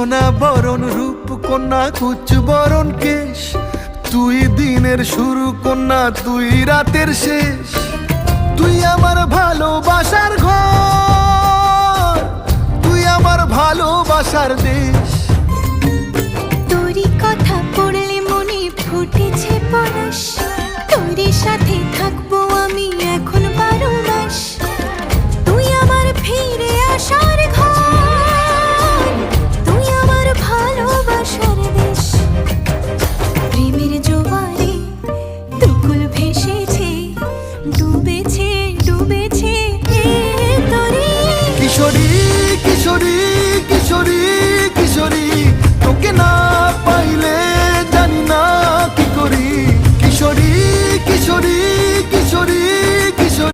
সোনা বরণ রূপ কন্যা কুচ বরণ কেশ, তুই দিনের শুরু কন্যা তুই রাতের শেষ। তুই আমার ভালোবাসার ঘর, তুই আমার ভালোবাসার দেশ। তোরই কথা পড়লে মনে ফুটেছে পরশ, তোরই সাথে থাকবো আমি এখন 12 মাস। তুই আমার ফিরে আসার ঘর, তুই আমার ভালোবাসার দেশ। প্রেমের জোয়ারে দুকুল ভেসেছে, ডুবেছে ডুবেছে এ তরি। কিশোরী কিশোরী